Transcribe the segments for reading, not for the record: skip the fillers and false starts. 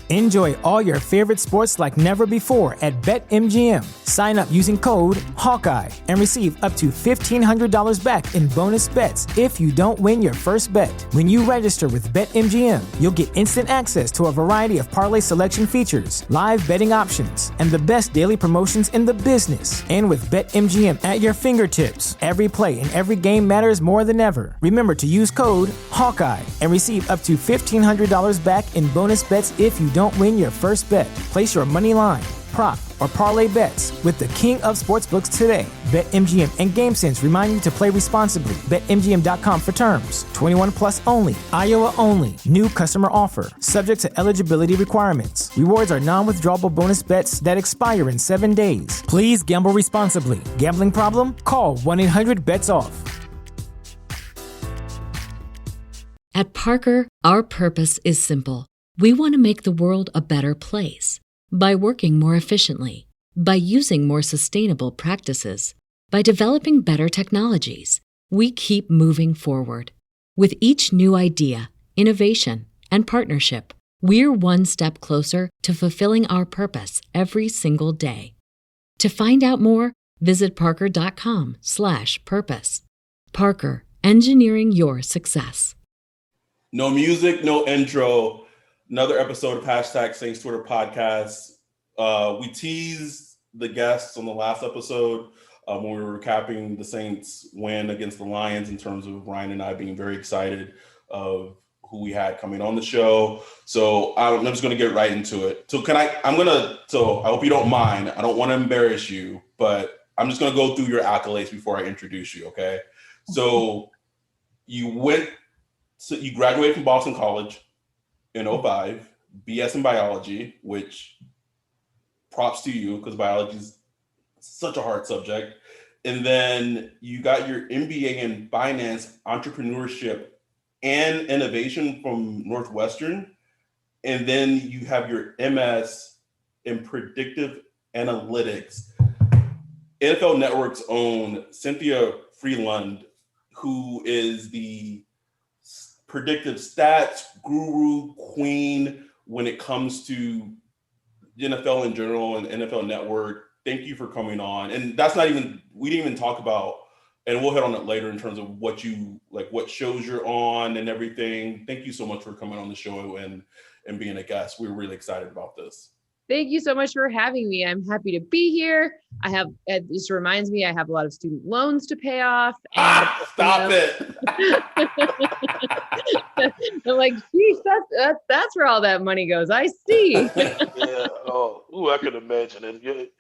Enjoy all your favorite sports like never before at BetMGM. Sign up using code Hawkeye and receive up to $1,500 back in bonus bets if you don't win your first bet. When you register with BetMGM, you'll get instant access to a variety of parlay selection features, live betting options, and the best daily promotions in the business. And with BetMGM at your fingertips, every play and every game matters more than ever. Remember to use code Hawkeye and receive up to $1,500 back in bonus bets if you don't win your first bet. Place your money line, prop, or parlay bets with the king of sportsbooks today. BetMGM and GameSense remind you to play responsibly. BetMGM.com for terms. 21 plus only. Iowa only. New customer offer. Subject to eligibility requirements. Rewards are non-withdrawable bonus bets that expire in 7 days. Please gamble responsibly. Gambling problem? Call 1-800-BETS-OFF. At Parker, our purpose is simple. We want to make the world a better place. By working more efficiently, by using more sustainable practices, by developing better technologies, we keep moving forward. With each new idea, innovation, and partnership, we're one step closer to fulfilling our purpose every single day. To find out more, visit parker.com/purpose. Parker, engineering your success. No music, no intro. Another episode of Hashtag Saints Twitter podcast. We teased the guests on the last episode when we were recapping the Saints win against the Lions in terms of Ryan and I being very excited of who we had coming on the show. So I'm just going to get right into it. So I hope you don't mind. I don't want to embarrass you, but I'm just going to go through your accolades before I introduce you. Okay. So you graduated from Boston College in 2005, BS in biology, which props to you because biology is such a hard subject. And then you got your MBA in finance, entrepreneurship, and innovation from Northwestern. And then you have your MS in predictive analytics. NFL Network's own Cythia Frelund, who is the predictive stats guru queen when it comes to the NFL in general and NFL Network. Thank you for coming on. And we didn't even talk about, and we'll hit on it later in terms of what shows you're on and everything. Thank you so much for coming on the show and being a guest. We're really excited about this. Thank you so much for having me. I'm happy to be here. It just reminds me, I have a lot of student loans to pay off. And, stop it. I'm like, geez, that's where all that money goes. I see. Yeah. Oh, I can imagine it.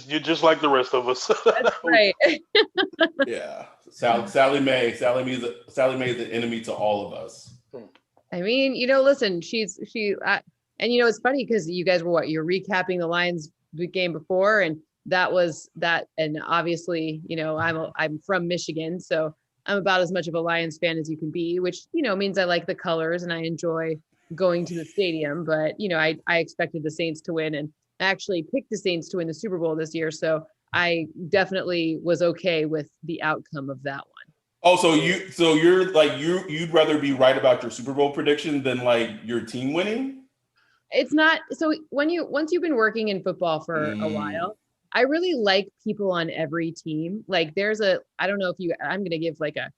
You're just like the rest of us. That's right. Yeah. Sally Mae is the enemy to all of us. I mean, listen, and it's funny because you guys were you're recapping the Lions game before, and that was that. And obviously, I'm from Michigan, so I'm about as much of a Lions fan as you can be, which, means I like the colors and I enjoy going to the stadium. But, I expected the Saints to win and actually picked the Saints to win the Super Bowl this year. So I definitely was okay with the outcome of that one. Oh, so you're like, you'd rather be right about your Super Bowl prediction than like your team winning? It's not. So once you've been working in football for a while, I really like people on every team. Like I don't know if I'm going to give like a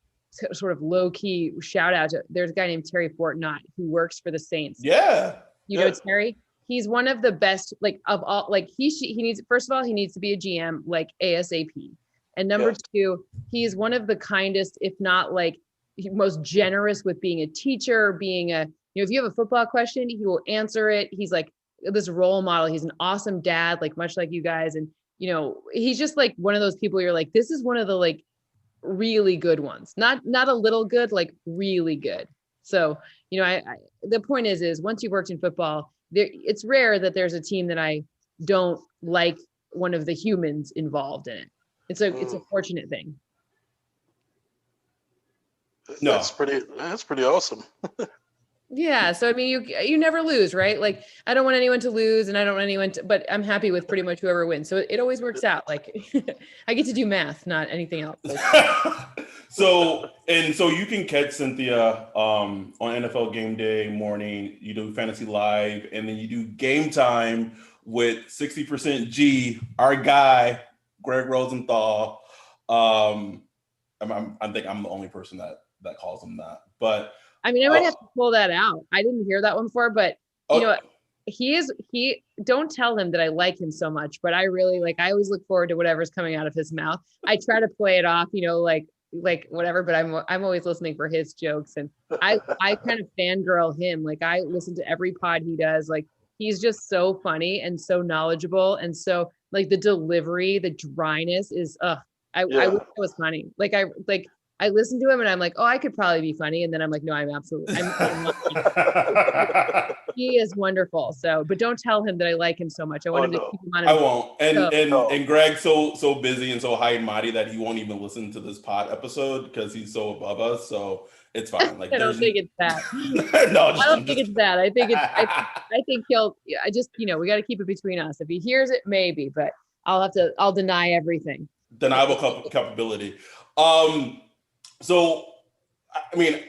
sort of low key shout out to, there's a guy named Terry Fortnott who works for the Saints. Yeah. You know, Terry, he's one of the best, like of all, like he needs, first of all, he needs to be a GM like ASAP. And number two, he's one of the kindest, if not like most generous with being a teacher, if you have a football question, he will answer it. He's like this role model. He's an awesome dad, like much like you guys. And, he's just like one of those people you're like, this is one of the like really good ones, not a little good, like really good. So, the point is once you've worked in football, it's rare that there's a team that I don't like one of the humans involved in it. It's a fortunate thing. No, that's pretty awesome. Yeah. So, I mean, you never lose, right? Like, I don't want anyone to lose and I don't want anyone to, but I'm happy with pretty much whoever wins. So it always works out. Like I get to do math, not anything else. So you can catch Cynthia on NFL Game Day morning. You do Fantasy Live, and then you do Game Time with 60% G, our guy, Greg Rosenthal. I think I'm the only person that calls him that. But I mean, I might have to pull that out. I didn't hear that one before, but you know, he don't tell him that I like him so much, but I really I always look forward to whatever's coming out of his mouth. I try to play it off, like whatever, but I'm always listening for his jokes, and I kind of fangirl him. Like, I listen to every pod he does. Like, he's just so funny and so knowledgeable, and so the delivery, the dryness is I wish it was funny. I listen to him and I'm like, oh, I could probably be funny. And then I'm like, no, I'm absolutely, he is wonderful. So, but don't tell him that I like him so much. I want him to keep him on. I won't. And Greg's so busy and so high and mighty that he won't even listen to this pod episode because he's so above us. So it's fine. I don't think it's that. No, I don't think it's that. I think it's, I think he'll, I just, we got to keep it between us. If he hears it, maybe, but I'll deny everything. Deniable culpability. So, I mean,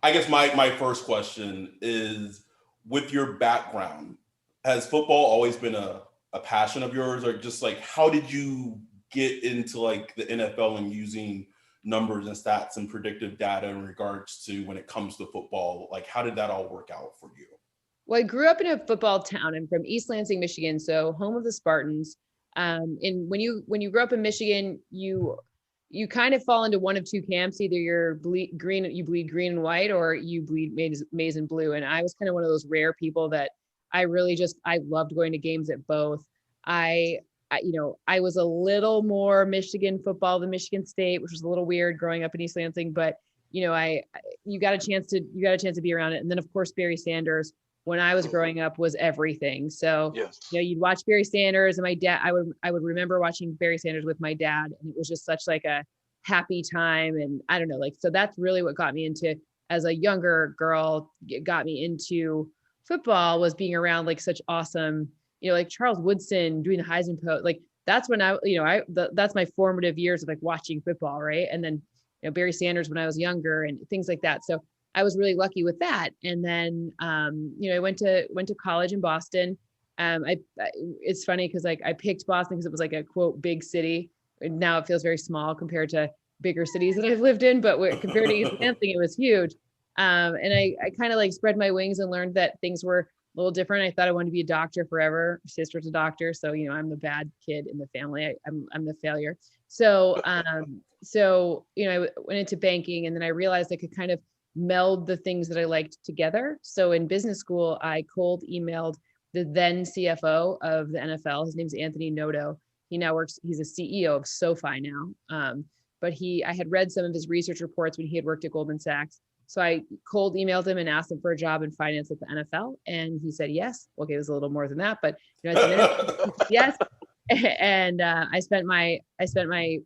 I guess my first question is, with your background, has football always been a passion of yours, or just how did you get into the NFL and using numbers and stats and predictive data in regards to when it comes to football? How did that all work out for you? Well, I grew up in a football town. I'm from East Lansing, Michigan, so home of the Spartans. And when you grow up in Michigan, you kind of fall into one of two camps. Either you bleed green and white, or you bleed maize and blue. And I was kind of one of those rare people that I loved going to games at both. I was a little more Michigan football than Michigan State, which was a little weird growing up in East Lansing, but you got a chance to be around it. And then of course, Barry Sanders, when I was growing up, was everything. So, yes. You'd watch Barry Sanders, and my dad, I would remember watching Barry Sanders with my dad, and it was just such a happy time. And I don't know, so that's really what got me into, as a younger girl, got me into football, was being around such awesome, Charles Woodson doing the Heisman Post. That's when that's my formative years of watching football. Right. And then, Barry Sanders when I was younger and things like that. So I was really lucky with that. And then, I went to college in Boston. It's funny because I picked Boston because it was a quote big city. And now it feels very small compared to bigger cities that I've lived in, but compared to East Lansing, it was huge. And I kind of spread my wings and learned that things were a little different. I thought I wanted to be a doctor forever. My sister's a doctor, so I'm the bad kid in the family. I'm the failure. So I went into banking, and then I realized I could kind of meld the things that I liked together. So in business school, I cold emailed the then CFO of the NFL. His name's Anthony Noto. He's a CEO of SoFi now. But I had read some of his research reports when he had worked at Goldman Sachs. So I cold emailed him and asked him for a job in finance at the NFL. And he said, yes. Okay, it was a little more than that, but I said, yes. And I spent my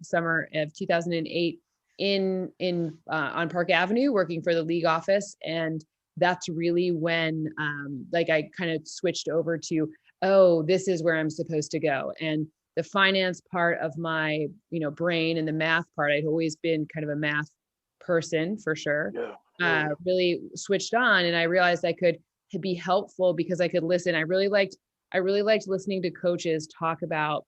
summer of 2008 on Park Avenue working for the league office. And that's really when I kind of switched over to, oh, this is where I'm supposed to go. And the finance part of my brain and the math part, I'd always been kind of a math person for sure. Really switched on, and I realized I could be helpful because I could listen. I really liked listening to coaches talk about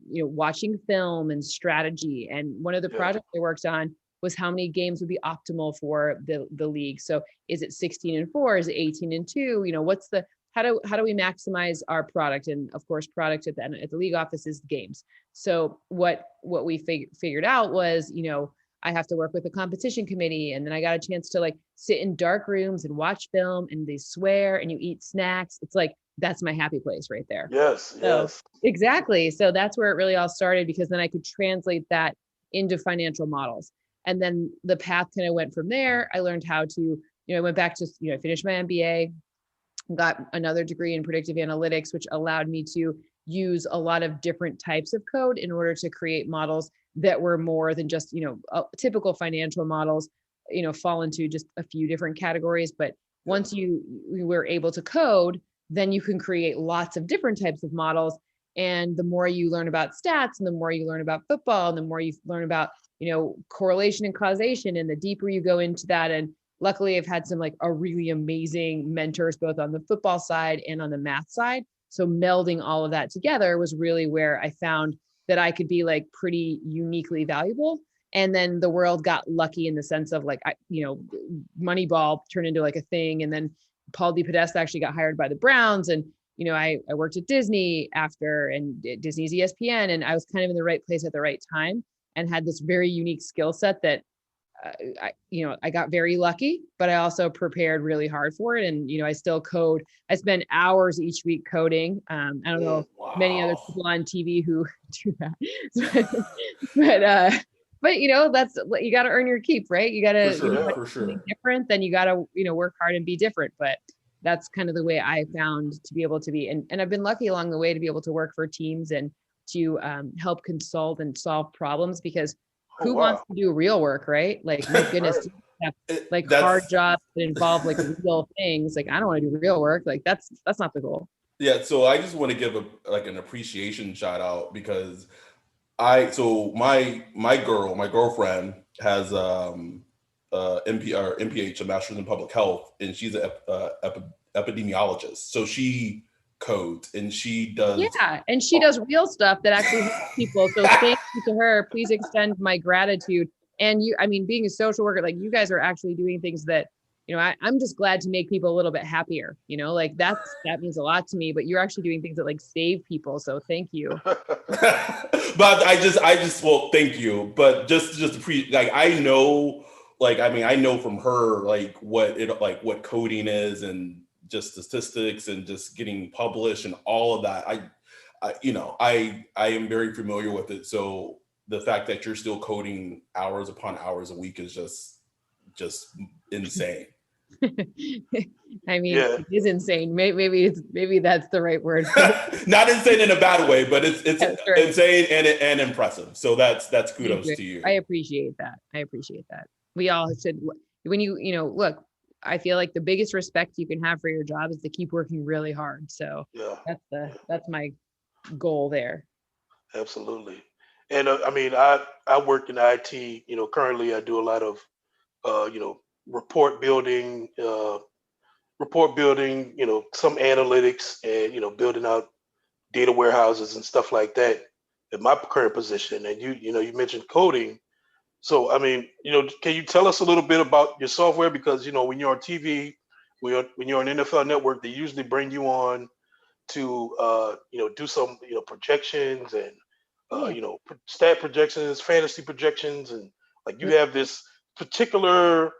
watching film and strategy. And one of the projects I worked on was how many games would be optimal for the league. So is it 16-4? Is it 18-2? How do we maximize our product? And of course, product at the league office is games. So what we figured out was, I have to work with the competition committee. And then I got a chance to sit in dark rooms and watch film, and they swear, and you eat snacks. It's that's my happy place right there. Yes. Exactly. So that's where it really all started, because then I could translate that into financial models. And then the path kind of went from there. I learned how to, I went back to, I finished my MBA, got another degree in predictive analytics, which allowed me to use a lot of different types of code in order to create models that were more than just, typical financial models, fall into just a few different categories. But once we were able to code, then you can create lots of different types of models. And the more you learn about stats, and the more you learn about football, and the more you learn about correlation and causation, and the deeper you go into that. And luckily I've had some like a really amazing mentors, both on the football side and on the math side. So melding all of that together was really where I found that I could be like pretty uniquely valuable. And then the world got lucky in the sense of like, Moneyball turned into like a thing. And then Paul DePodesta actually got hired by the Browns. And, I worked at Disney after, and Disney's ESPN, and I was kind of in the right place at the right time and had this very unique skill set that I got very lucky, but I also prepared really hard for it. And, I still code. I spend hours each week coding. I don't know many other people on TV who do that, but that's, you got to earn your keep, right? You got to, for sure. Be different, then you got to, work hard and be different. But that's kind of the way I found to be able to be. And I've been lucky along the way to be able to work for teams and to help consult and solve problems, because who wants to do real work, right? Like, my goodness, like hard jobs that involve like real things. Like, I don't want to do real work. Like, that's not the goal. Yeah. So I just want to give an appreciation shout out, because my girlfriend has MPH, a master's in public health, and she's an epidemiologist. So she codes and she does. Yeah, and she does real stuff that actually helps people. So thank you to her. Please extend my gratitude. And being a social worker, like, you guys are actually doing things that, I'm just glad to make people a little bit happier. Like that means a lot to me. But you're actually doing things that like save people. So thank you. But well, thank you. But just I know from her what coding is, and just statistics, and just getting published and all of that. I am very familiar with it. So the fact that you're still coding hours upon hours a week is just insane. It is insane. Maybe that's the right word. Not insane in a bad way, but it's insane and impressive. So that's kudos to you. I appreciate that. We all should, when look, I feel like the biggest respect you can have for your job is to keep working really hard. So that's my goal there. Absolutely. And I work in IT. Currently I do a lot of report building, some analytics, and building out data warehouses and stuff like that in my current position. And you mentioned coding. So, can you tell us a little bit about your software? Because, when you're on TV, when you're on NFL Network, they usually bring you on to, do some, projections and, stat projections, fantasy projections. And like, you have this particular,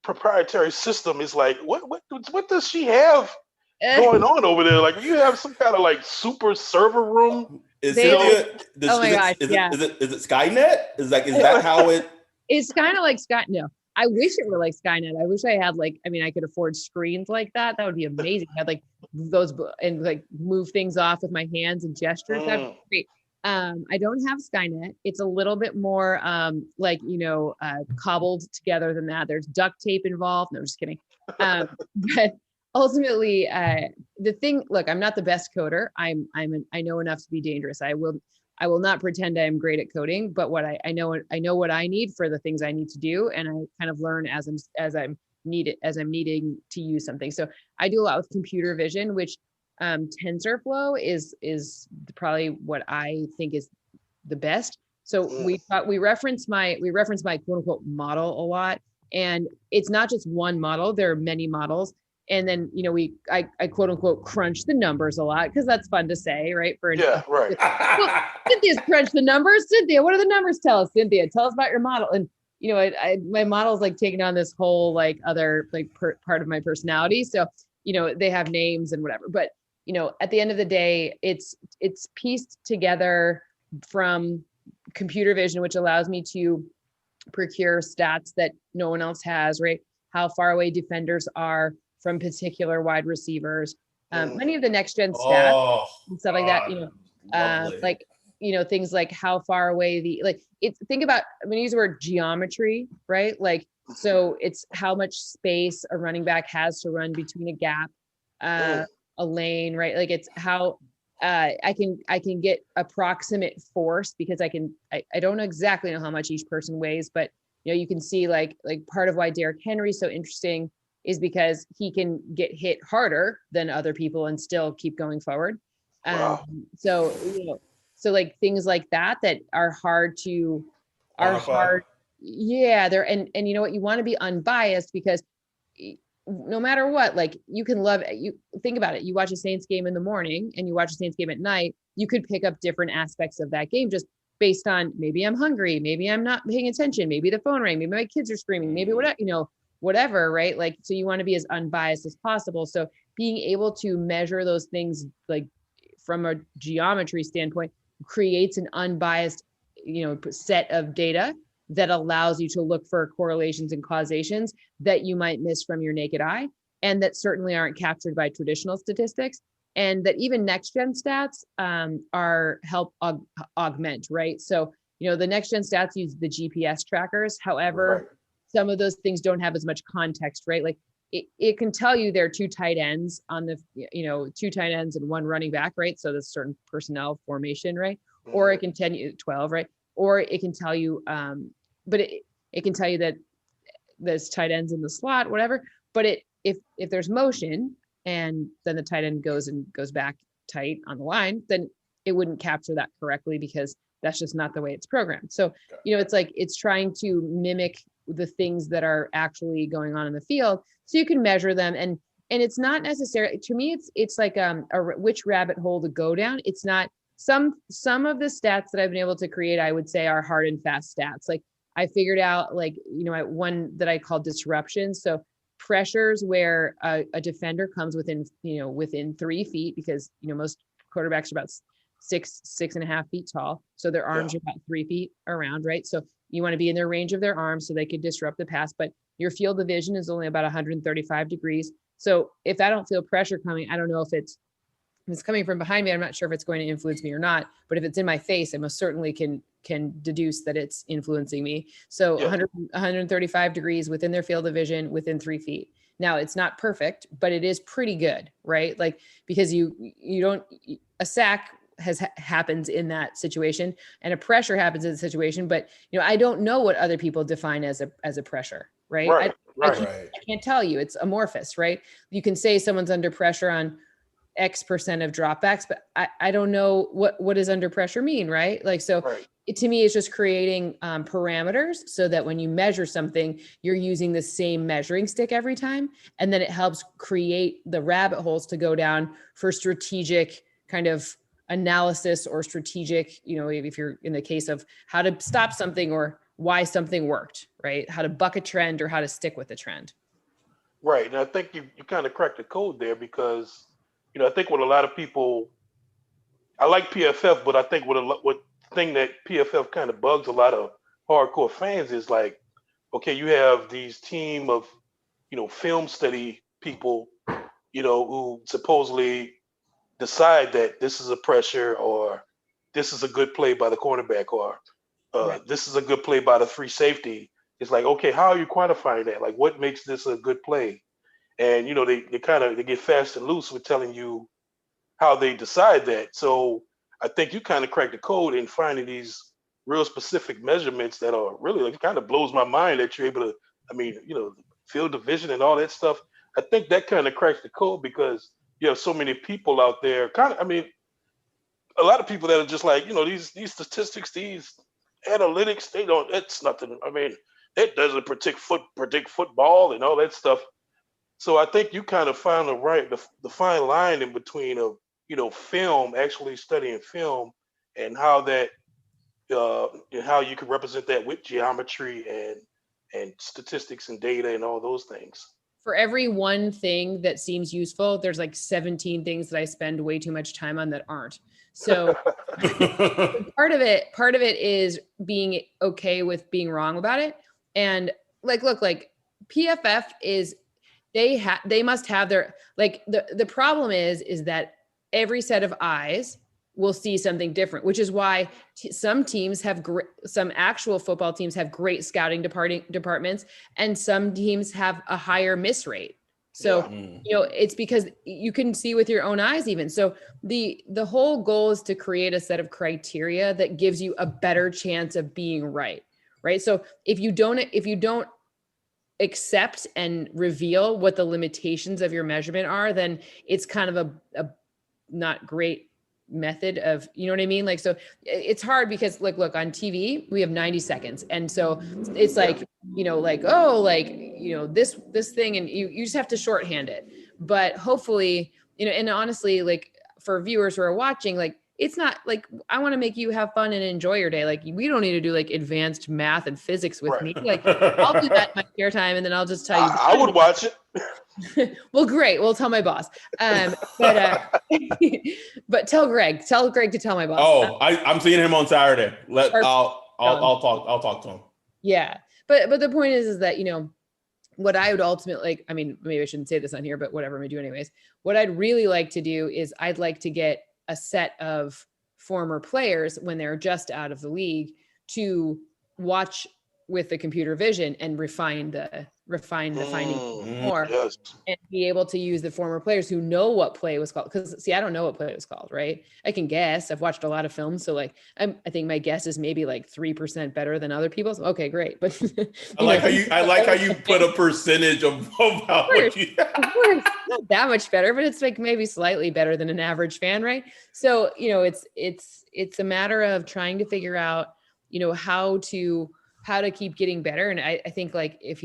proprietary system. Is like, what does she have going on over there? Like, you have some kind of like super server room. Is it Skynet? Is that how it? It's kind of like Skynet. No, I wish it were like Skynet. I wish I had I could afford screens like that. That would be amazing. I had like those and like move things off with my hands and gestures. That'd be great. I don't have Skynet. It's a little bit more cobbled together than that. There's duct tape involved. No, I'm just kidding. But ultimately, the thing, look, I'm not the best coder. I know enough to be dangerous. I will not pretend I am great at coding, but what I know what I need for the things I need to do. And I kind of learn as I'm needing to use something. So I do a lot with computer vision, which TensorFlow is probably what I think is the best. So we reference my quote unquote model a lot, and it's not just one model. There are many models. And then, I quote unquote crunch the numbers a lot, because that's fun to say, right? Right. Well, Cynthia's crunched the numbers. Cynthia, what do the numbers tell us? Cynthia, tell us about your model. And, my model's like taking on this whole other part of my personality. So, they have names and whatever. But, at the end of the day, it's pieced together from computer vision, which allows me to procure stats that no one else has, right? How far away defenders are from particular wide receivers, many of the next gen stats and stuff like that, things like how far away think about, I'm going to use the word geometry, right? So it's how much space a running back has to run between a gap, a lane, right? It's how I can get approximate force because I don't exactly know how much each person weighs, but you can see like part of why Derrick Henry's so interesting is because he can get hit harder than other people and still keep going forward. Wow. So so like things like that are hard to Quantify. yeah, they're and you know what, you want to be unbiased because no matter what, like you can love you think about it. You watch a Saints game in the morning and you watch a Saints game at night, you could pick up different aspects of that game just based on maybe I'm hungry, maybe I'm not paying attention, maybe the phone rang, maybe my kids are screaming, maybe whatever, whatever, right? Like, so you want to be as unbiased as possible. So being able to measure those things like from a geometry standpoint creates an unbiased, set of data that allows you to look for correlations and causations that you might miss from your naked eye and that certainly aren't captured by traditional statistics, and that even next gen stats are help augment, right? So the next gen stats use the GPS trackers. However, some of those things don't have as much context, right? Like it can tell you there are two tight ends on the two tight ends and one running back, right? So there's certain personnel formation, right? Or it can tell you 12, right? Or it can tell you but it can tell you that there's tight ends in the slot, whatever. But if there's motion and then the tight end goes back tight on the line, then it wouldn't capture that correctly because that's just not the way it's programmed. So, it's like it's trying to mimic the things that are actually going on in the field so you can measure them. And it's not necessarily, to me, it's like which rabbit hole to go down. It's not some of the stats that I've been able to create, I would say, are hard and fast stats. Like I figured out one that I call disruption. So pressures where a defender comes within 3 feet, because most quarterbacks are about 6.5 feet tall, so their arms are about 3 feet around, right? So you want to be in their range of their arms so they could disrupt the pass, but your field of vision is only about 135 degrees. So if I don't feel pressure coming, I don't know if it's coming from behind me, I'm not sure if it's going to influence me or not, but if it's in my face, I most certainly can deduce that it's influencing me. So 135 degrees within their field of vision within 3 feet. Now it's not perfect, but it is pretty good, right? Like, because a sack happens in that situation and a pressure happens in the situation, but I don't know what other people define as a pressure, right? I can't tell you, it's amorphous, right? You can say someone's under pressure on X% of dropbacks, but I don't know what does under pressure mean, right? Like, so to me, it's just creating parameters so that when you measure something, you're using the same measuring stick every time. And then it helps create the rabbit holes to go down for strategic kind of analysis or strategic, if you're in the case of how to stop something or why something worked, right? How to buck a trend or how to stick with the trend. Right. And I think you kind of cracked the code there because I think what a lot of people, I like PFF, but I think what thing that PFF kind of bugs a lot of hardcore fans is like, okay, you have these team of, film study people, who supposedly decide that this is a pressure or this is a good play by the cornerback or this is a good play by the free safety. It's like, okay, how are you quantifying that? Like, what makes this a good play? And they get fast and loose with telling you how they decide that. So I think you kind of cracked the code in finding these real specific measurements that are really, like, it kind of blows my mind that you're able to, field division and all that stuff. I think that kind of cracks the code because you have so many people out there. A lot of people that are just like, these statistics, these analytics, it's nothing. It doesn't predict football and all that stuff. So I think you kind of found the fine line in between of film, actually studying film, and how that how you can represent that with geometry and statistics and data and all those things. For every one thing that seems useful, there's like 17 things that I spend way too much time on that aren't. So part of it is being okay with being wrong about it. And like PFF is. They must have their, like, the problem is that every set of eyes will see something different, which is why some teams have some actual football teams have great scouting departments, and some teams have a higher miss rate, So, it's because you can see with your own eyes even. So the whole goal is to create a set of criteria that gives you a better chance of being right. Right. So if you don't accept and reveal what the limitations of your measurement are, then it's kind of a not great method of, you know what I mean? Like, so it's hard because look on TV, we have 90 seconds. And so it's like, this thing, and you just have to shorthand it. But hopefully, and honestly, like for viewers who are watching, like, it's not like I want to make you have fun and enjoy your day. Like, we don't need to do like advanced math and physics with me. Like, I'll do that in my spare time, and then I'll just tell you. I would watch it. Well, great. We'll tell my boss. But tell Greg to tell my boss. Oh, I'm seeing him on Saturday. I'll talk to him. Yeah. But the point is that, what I would ultimately like, I mean, maybe I shouldn't say this on here, but whatever, I'm gonna do anyways. What I'd really like to do is I'd like to get a set of former players when they're just out of the league to watch with the computer vision and refine the findings more, and be able to use the former players who know what play was called. Because see, I don't know what play was called, right? I can guess. I've watched a lot of films, so like I think my guess is maybe like 3% better than other people's. Okay, great. But I like how you put a percentage of how much you. Of course, not that much better, but it's like maybe slightly better than an average fan, right? So it's a matter of trying to figure out how to keep getting better. And I think like if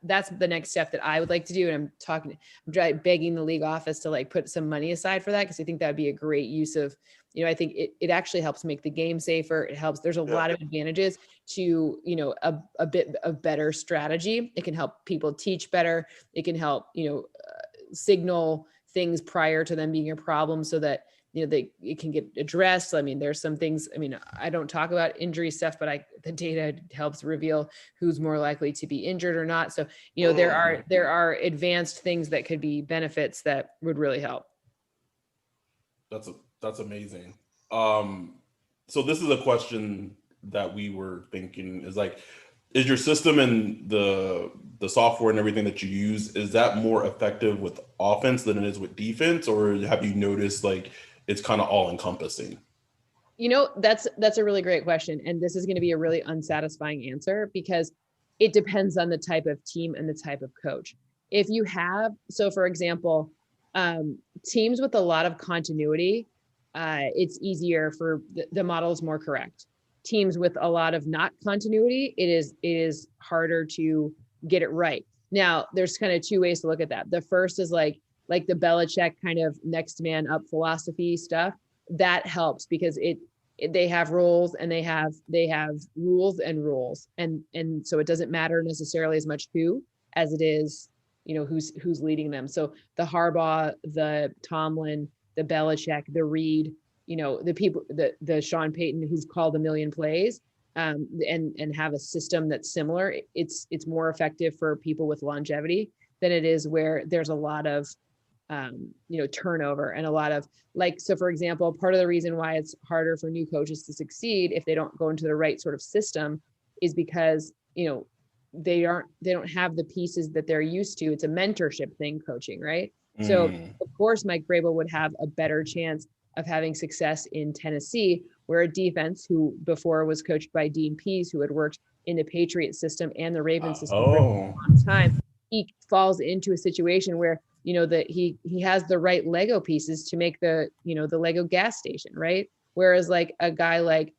that's the next step that I would like to do. And I'm begging the league office to like put some money aside for that. Cause I think that'd be a great use of, I think it actually helps make the game safer. It helps, there's a lot of advantages to, a bit of better strategy. It can help people teach better. It can help, signal things prior to them being a problem so that, it can get addressed. I mean, there's some things, I don't talk about injury stuff, but the data helps reveal who's more likely to be injured or not. So, there are advanced things that could be benefits that would really help. That's amazing. So this is a question that we were thinking is like, is your system and the software and everything that you use, is that more effective with offense than it is with defense? Or have you noticed like it's kind of all encompassing? That's a really great question. And this is going to be a really unsatisfying answer because it depends on the type of team and the type of coach. If you have, so for example, teams with a lot of continuity, it's easier for the model is more correct. Teams with a lot of not continuity, it is harder to get it right. Now, there's kind of two ways to look at that. The first is like the Belichick kind of next man up philosophy stuff. That helps because they have rules and they have rules and rules. And so it doesn't matter necessarily as much who as it is, who's leading them. So the Harbaugh, the Tomlin, the Belichick, the Reed, the people, the Sean Payton who's called a million plays, and have a system that's similar. It's more effective for people with longevity than it is where there's a lot of turnover and a lot of so for example, part of the reason why it's harder for new coaches to succeed if they don't go into the right sort of system is because, they don't have the pieces that they're used to. It's a mentorship thing, coaching, right? So of course, Mike Vrabel would have a better chance of having success in Tennessee, where a defense who before was coached by Dean Pease, who had worked in the Patriot system and the Ravens system for a long time, he falls into a situation where that he has the right Lego pieces to make the Lego gas station, right? Whereas like a guy like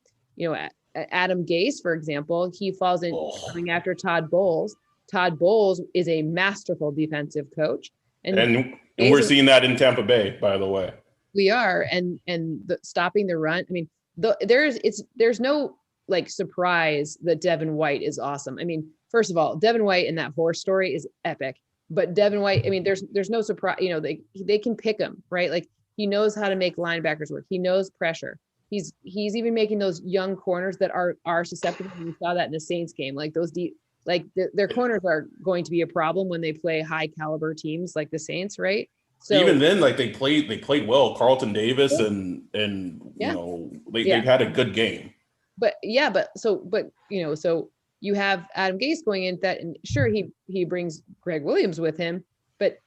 Adam Gase, for example, he falls in coming after Todd Bowles. Todd Bowles is a masterful defensive coach, and we're seeing that in Tampa Bay, by the way. We are, and stopping the run. I mean, there's no like surprise that Devin White is awesome. I mean, first of all, Devin White in that horse story is epic. But Devin White, I mean, there's no surprise. They can pick him, right? Like he knows how to make linebackers work. He knows pressure. He's even making those young corners that are susceptible. We saw that in the Saints game. Like those their corners are going to be a problem when they play high caliber teams like the Saints, right? So even then, like they played well. Carlton Davis and they've had a good game. So you have Adam Gase going in that, and sure he brings Greg Williams with him, but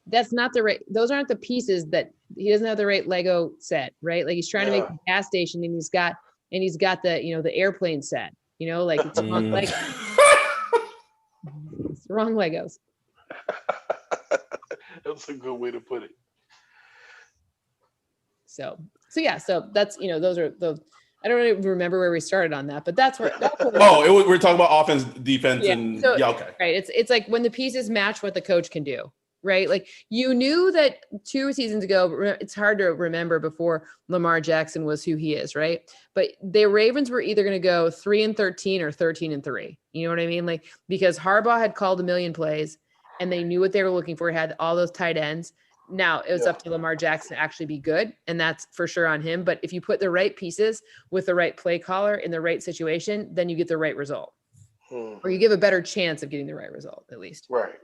that's not the right, those aren't the pieces that he doesn't have the right Lego set, right? Like he's trying to make a gas station and he's got the, the airplane set, like it's wrong Lego. It's the wrong Legos. That's a good way to put it. So that's, those are the, I don't even remember where we started on that, but that's where. We're talking about offense, defense, okay. Right. It's like when the pieces match what the coach can do, right? Like you knew that 2 seasons ago, it's hard to remember before Lamar Jackson was who he is, right? But the Ravens were either going to go 3-13 or 13-3. You know what I mean? Like, because Harbaugh had called a million plays and they knew what they were looking for, had all those tight ends. Now it was up to Lamar Jackson to actually be good, and that's for sure on him. But if you put the right pieces with the right play caller in the right situation, then you get the right result, or you give a better chance of getting the right result, at least. Right.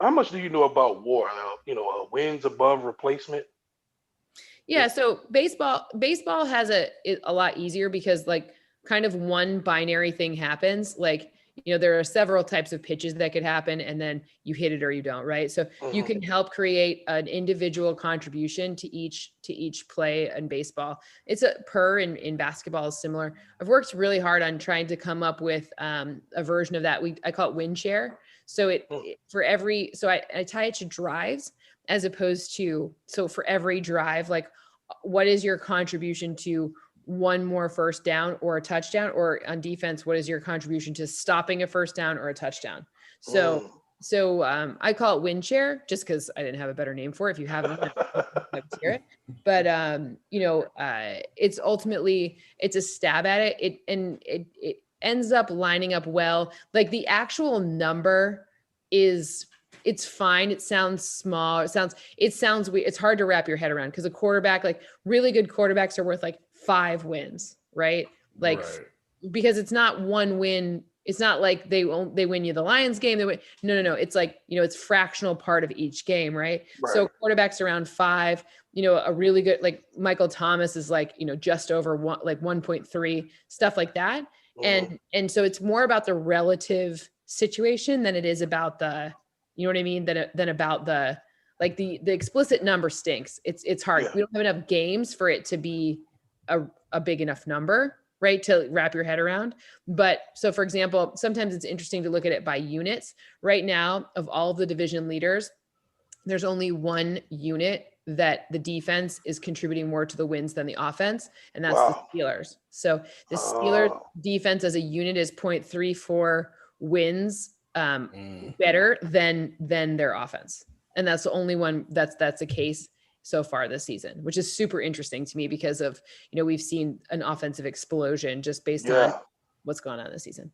How much do you know about WAR? Wins above replacement. Yeah, so baseball has a lot easier because like kind of one binary thing happens. Like, there are several types of pitches that could happen and then you hit it or you don't, right? So you can help create an individual contribution to each play in baseball. It's in basketball is similar. I've worked really hard on trying to come up with a version of that. I call it win share. So I tie it to drives as opposed to, so for every drive, like what is your contribution to one more first down or a touchdown, or on defense, what is your contribution to stopping a first down or a touchdown? So I call it win share just because I didn't have a better name for it. If you have one, I'd hear it. But it's ultimately, it's a stab at it. It ends up lining up well. Like the actual number it's fine. It sounds small. It sounds weird. It's hard to wrap your head around because a quarterback, like really good quarterbacks are worth like 5 wins, right? Like, because it's not one win. It's not like they win you the Lions game. They win. No. It's like, it's fractional part of each game. Right. So quarterbacks around 5, a really good, like Michael Thomas is like, just over 1.3, stuff like that. And so it's more about the relative situation than it is about the, you know what I mean? Than about the, like the explicit number stinks. It's hard. Yeah. We don't have enough games for it to be a big enough number, right, to wrap your head around. But so, for example, sometimes it's interesting to look at it by units. Right now, of all of the division leaders, there's only one unit that the defense is contributing more to the wins than the offense, and that's the Steelers. So the Steelers defense as a unit is 0.34 wins better than their offense. And that's the only one that's the case so far this season, which is super interesting to me because of, we've seen an offensive explosion just based on what's going on this season.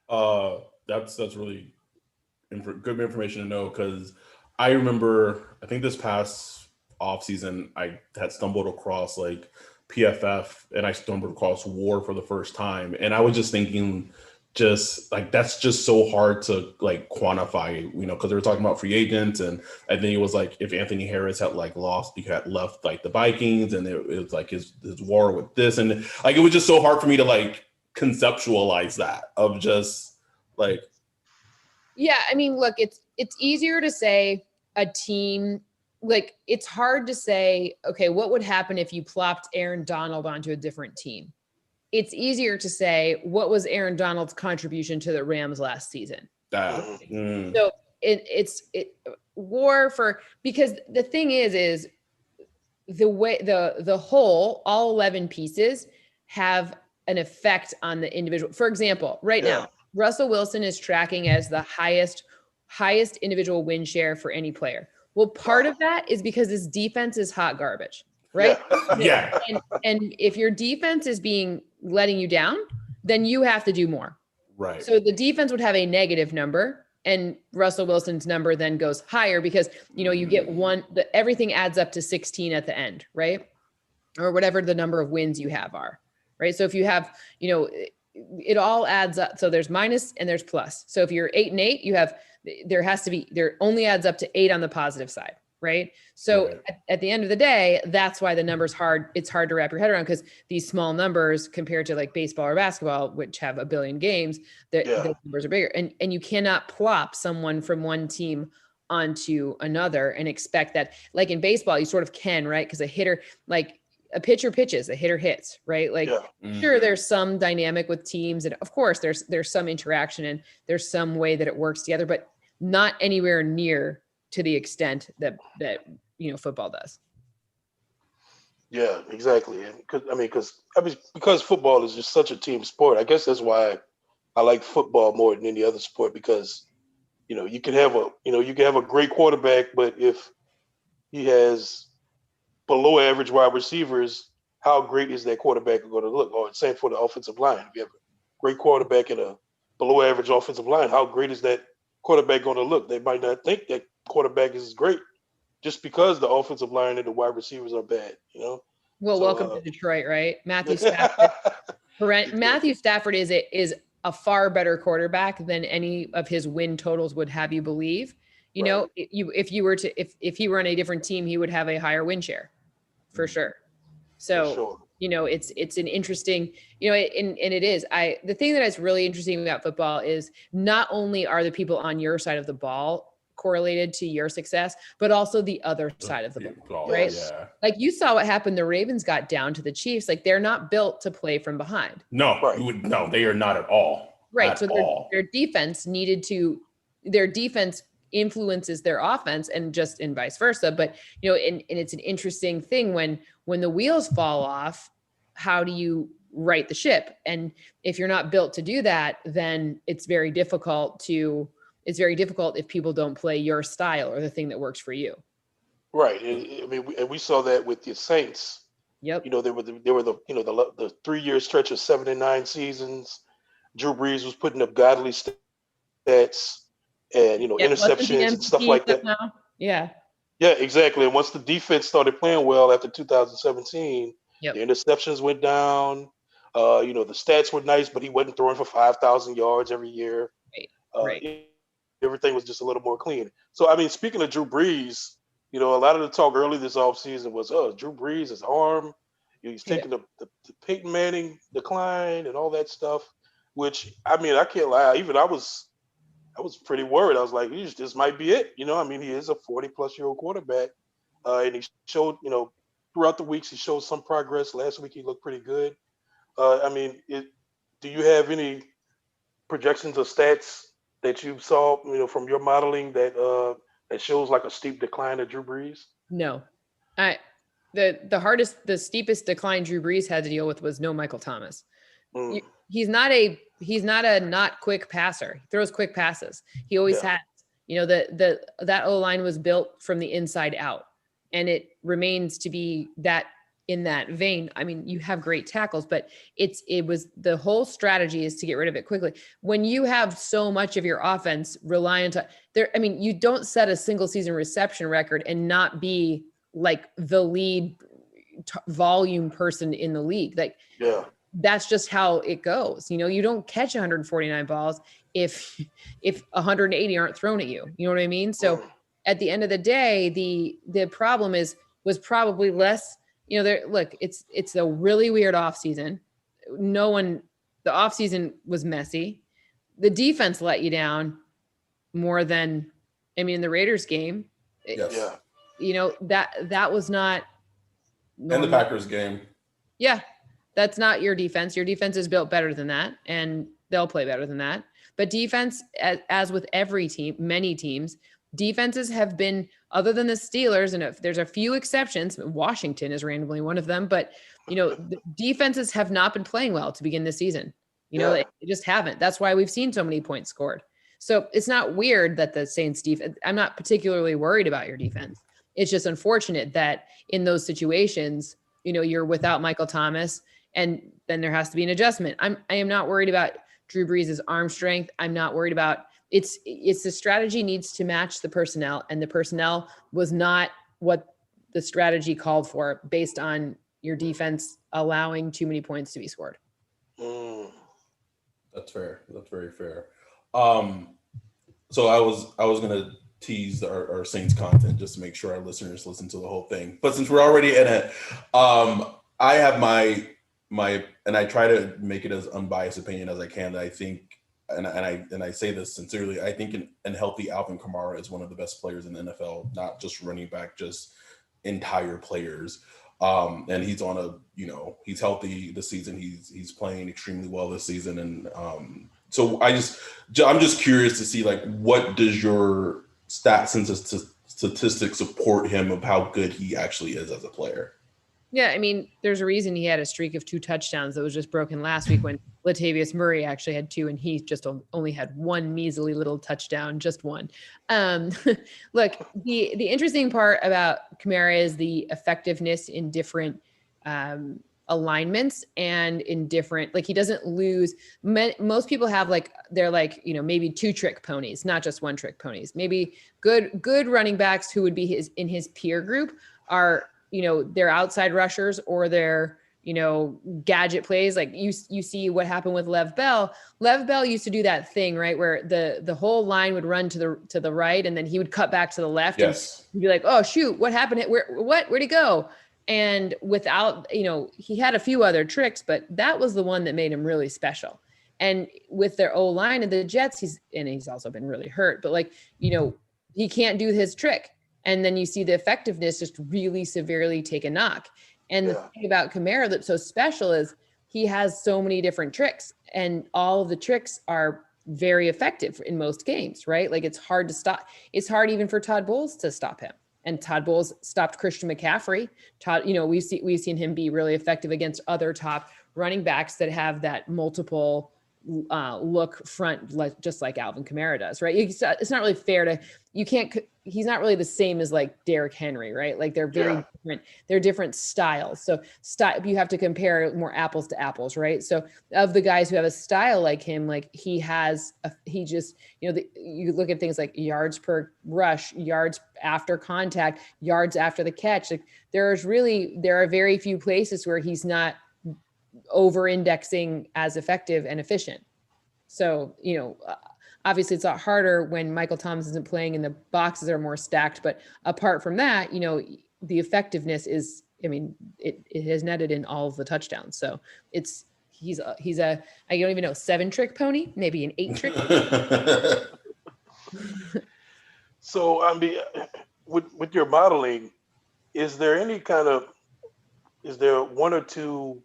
That's really good information to know, because I remember, I think this past off season, I had stumbled across like PFF and I stumbled across WAR for the first time. And I was just thinking, just like, that's just so hard to like quantify, because they were talking about free agents, and I think it was like if Anthony Harris had like left like the Vikings, and it was like his war with this, and like it was just so hard for me to like conceptualize that of just like. Yeah, I mean, look, it's easier to say a team, like it's hard to say, okay, what would happen if you plopped Aaron Donald onto a different team? It's easier to say, what was Aaron Donald's contribution to the Rams last season? So it's WAR for, because the thing is the way the whole, all 11 pieces have an effect on the individual. For example, right now, Russell Wilson is tracking as the highest individual win share for any player. Well, part of that is because his defense is hot garbage. Right. Yeah. And if your defense is letting you down, then you have to do more. Right. So the defense would have a negative number, and Russell Wilson's number then goes higher because, you get everything adds up to 16 at the end, right? Or whatever the number of wins you have are, right? So if you have, it all adds up. So there's minus and there's plus. So if you're 8-8, there only adds up to 8 on the positive side. right? So at the end of the day, that's why the number's hard. It's hard to wrap your head around, because these small numbers compared to like baseball or basketball, which have a billion games, the numbers are bigger. And you cannot plop someone from one team onto another and expect that, like in baseball, you sort of can, right? Because a hitter, like a pitcher pitches, a hitter hits, right? Like, sure, there's some dynamic with teams, and of course there's some interaction and there's some way that it works together, but not anywhere near to the extent that football does. Yeah, exactly. And because football is just such a team sport. I guess that's why I like football more than any other sport, because you can have a great quarterback, but if he has below average wide receivers, how great is that quarterback going to look? Or same for the offensive line. If you have a great quarterback and a below average offensive line, how great is that quarterback going to look? They might not think that quarterback is great just because the offensive line and the wide receivers are bad, Well, welcome to Detroit, right? Matthew Stafford. Matthew Stafford is a far better quarterback than any of his win totals would have you believe. If he were on a different team, he would have a higher win share, for sure. So, it's an interesting, and it is. The thing that is really interesting about football is not only are the people on your side of the ball correlated to your success, but also the other side of the ball, right? Yeah. Like you saw what happened. The Ravens got down to the Chiefs. Like they're not built to play from behind. No, they are not at all. Right. So their defense influences their offense, and vice versa. But, and it's an interesting thing when the wheels fall off, how do you right the ship? And if you're not built to do that, then it's very difficult if people don't play your style or the thing that works for you. Right. And we saw that with the Saints. Yep. There were the 3-year stretch of 7-9 seasons. Drew Brees was putting up godly stats and interceptions and stuff like that. Now? Yeah. Yeah, exactly. And once the defense started playing well after 2017, the interceptions went down. The stats were nice, but he wasn't throwing for 5,000 yards every year. Right. Everything was just a little more clean. So, speaking of Drew Brees, a lot of the talk early this offseason was, Drew Brees, his arm, he's taking the Peyton Manning decline and all that stuff, which, I can't lie. Even I was pretty worried. I was like, this might be it. He is a 40-plus-year-old quarterback. And he showed, throughout the weeks, he showed some progress. Last week, he looked pretty good. Do you have any projections or stats that you saw, from your modeling that shows like a steep decline of Drew Brees? No. The steepest decline Drew Brees had to deal with was no Michael Thomas. He's not a not quick passer. He throws quick passes. He always has. That O-line was built from the inside out, and it remains to be that in that vein. You have great tackles, but it was the whole strategy is to get rid of it quickly. When you have so much of your offense reliant on you don't set a single season reception record and not be like the lead volume person in the league. That's just how it goes. You don't catch 149 balls if 180 aren't thrown at you. You know what I mean? So at the end of the day, the problem was probably less, it's a really weird offseason. The offseason was messy. The defense let you down more than, in the Raiders game. Yes. That was not normal. And the Packers game. Yeah. That's not your defense. Your defense is built better than that, and they'll play better than that. But defense, as with every team, many teams, defenses have been, other than the Steelers, and if there's a few exceptions, Washington is randomly one of them, but, the defenses have not been playing well to begin the season. They just haven't. That's why we've seen so many points scored. So it's not weird that the Saints defense, I'm not particularly worried about your defense. It's just unfortunate that in those situations, you're without Michael Thomas, and then there has to be an adjustment. I am not worried about Drew Brees' arm strength. I'm not worried about it's the strategy needs to match the personnel, and the personnel was not what the strategy called for based on your defense allowing too many points to be scored. That's fair. That's very fair. So I was gonna tease our Saints content just to make sure our listeners listen to the whole thing. But since we're already in it, I have my and I try to make it as unbiased opinion as I can. That I think, and I say this sincerely, I think an healthy Alvin Kamara is one of the best players in the NFL, not just running back, just entire players. And he's on a, he's healthy this season. He's playing extremely well this season. And so I'm just curious to see, like, what does your stats and statistics support him of how good he actually is as a player? Yeah, I mean, there's a reason he had a streak of 2 touchdowns that was just broken last week when Latavius Murray actually had 2 and he just only had 1 measly little touchdown, just 1. Look, the interesting part about Kamara is the effectiveness in different alignments and in different, like, he doesn't lose. Most people have, like, they're like, maybe 2 trick ponies, not just 1 trick ponies. Maybe good running backs who would be in his peer group are, they're outside rushers or they're, gadget plays. Like you see what happened with Lev Bell. Lev Bell used to do that thing, right, where the whole line would run to the right and then he would cut back to the left. Yes. And you'd be like, oh shoot, what happened? Where'd he go? And without, he had a few other tricks, but that was the one that made him really special. And with their O-line and the Jets, he's also been really hurt, but he can't do his trick. And then you see the effectiveness just really severely take a knock. And the thing about Kamara that's so special is he has so many different tricks, and all of the tricks are very effective in most games, right? Like, it's hard to stop. It's hard even for Todd Bowles to stop him. And Todd Bowles stopped Christian McCaffrey. We've seen him be really effective against other top running backs that have that multiple look front, just like Alvin Kamara does, right? It's not really fair he's not really the same as like Derrick Henry, right? Like, they're very different. They're different styles. So you have to compare more apples to apples, right? So of the guys who have a style like him, like you look at things like yards per rush, yards after contact, yards after the catch. Like, there are very few places where he's not over-indexing as effective and efficient. So, obviously it's a lot harder when Michael Thomas isn't playing and the boxes are more stacked. But apart from that, the effectiveness is, it has netted in all of the touchdowns. So he's a I don't even know, 7 trick pony, maybe an 8 trick. So, with your modeling, is there 1 or 2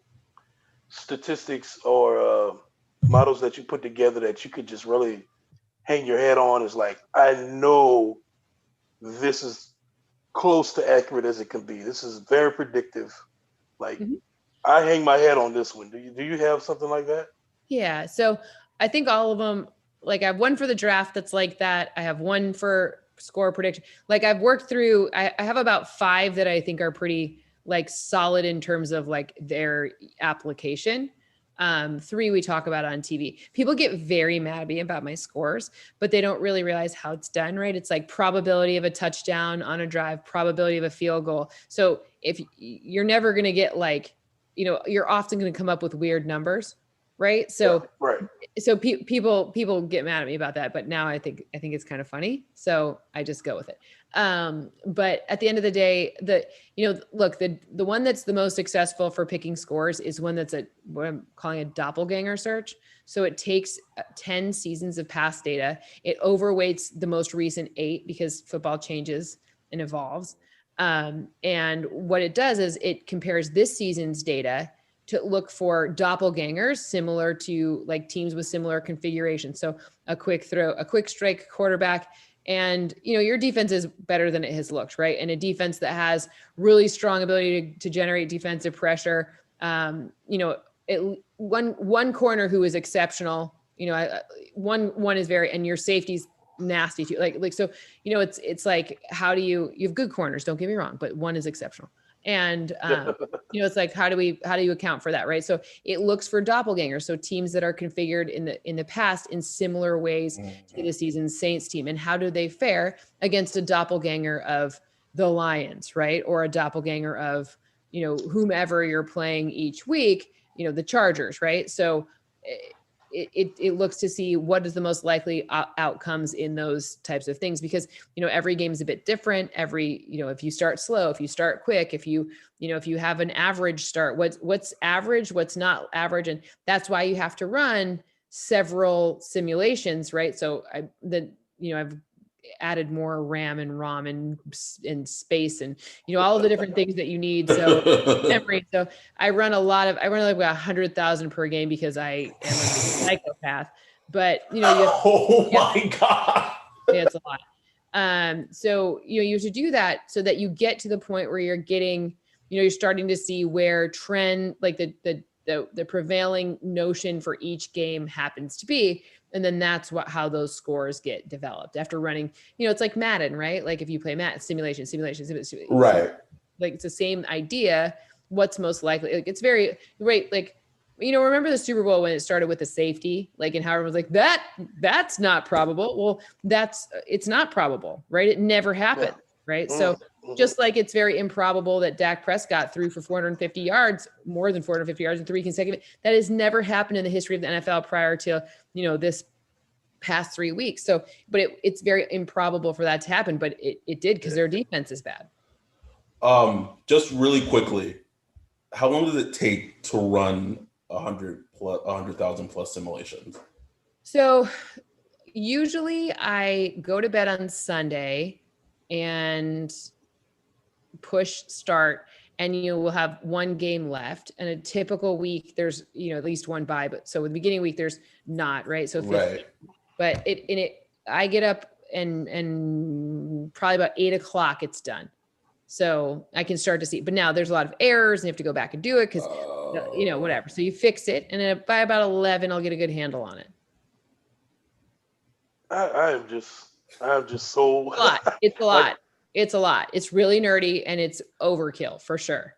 statistics or models that you put together that you could just really hang your head on? Is like, I know this is close to accurate as it can be. This is very predictive. Like, I hang my head on this one. Do you have something like that? Yeah. So I think all of them, like, I have one for the draft that's like that. I have one for score prediction. Like, I've worked through, I have about 5 that I think are pretty, like, solid in terms of, like, their application. 3 we talk about on TV. People get very mad at me about my scores, but they don't really realize how it's done, right? It's like probability of a touchdown on a drive, probability of a field goal. So if you're never going to get, like, you're often going to come up with weird numbers, right? So, right. So people get mad at me about that, but now I think it's kind of funny. So I just go with it. But at the end of the day, look, the one that's the most successful for picking scores is one that's what I'm calling a doppelganger search. So it takes 10 seasons of past data. It overweights the most recent 8 because football changes and evolves. And what it does is it compares this season's data to look for doppelgangers similar to, like, teams with similar configuration. So a quick throw, a quick strike quarterback, and, your defense is better than it has looked, right? And a defense that has really strong ability to generate defensive pressure. One corner who is exceptional, one is very, and your safety's nasty too. Like, so, it's like, you have good corners, don't get me wrong, but one is exceptional. And, it's like, how do you account for that? Right. So it looks for doppelgangers. So teams that are configured in the past in similar ways to the season's Saints team. And how do they fare against a doppelganger of the Lions, right? Or a doppelganger of, whomever you're playing each week, the Chargers, right? So it looks to see what is the most likely outcomes in those types of things, because, every game is a bit different. If you start slow, if you start quick, if you have an average start, what's average, what's not average. And that's why you have to run several simulations, right? So I've added more RAM and ROM and space and, all of the different things that you need. So memory. So I run like about 100,000 per game because I am a psychopath, but oh my God. Yeah, it's a lot. So, you should do that so that you get to the point where you're getting, you're starting to see where trend, like the prevailing notion for each game happens to be. And then that's how those scores get developed after running, it's like Madden, right? Like if you play Madden, simulation. Right. Like it's the same idea. What's most likely? Like it's very, right. Like, remember the Super Bowl when it started with the safety, like, and Howard was like, that's not probable. Well, it's not probable, right? It never happened. Yeah. Right. So just like it's very improbable that Dak Prescott threw for 450 yards, more than 450 yards in 3 consecutive, that has never happened in the history of the NFL prior to, this past 3 weeks. So, but it's very improbable for that to happen, but it did because their defense is bad. Just really quickly, how long does it take to run 100,000 plus simulations? So usually I go to bed on Sunday and push start, and you will have one game left. And a typical week, there's, at least one bye, but so with the beginning week, there's not, right? So, 15, right. But I get up and probably about 8:00, it's done. So I can start to see, but now there's a lot of errors and you have to go back and do it because, whatever. So you fix it. And then by about 11, I'll get a good handle on it. I'm just so. It's a lot. It's a lot. It's really nerdy and it's overkill for sure.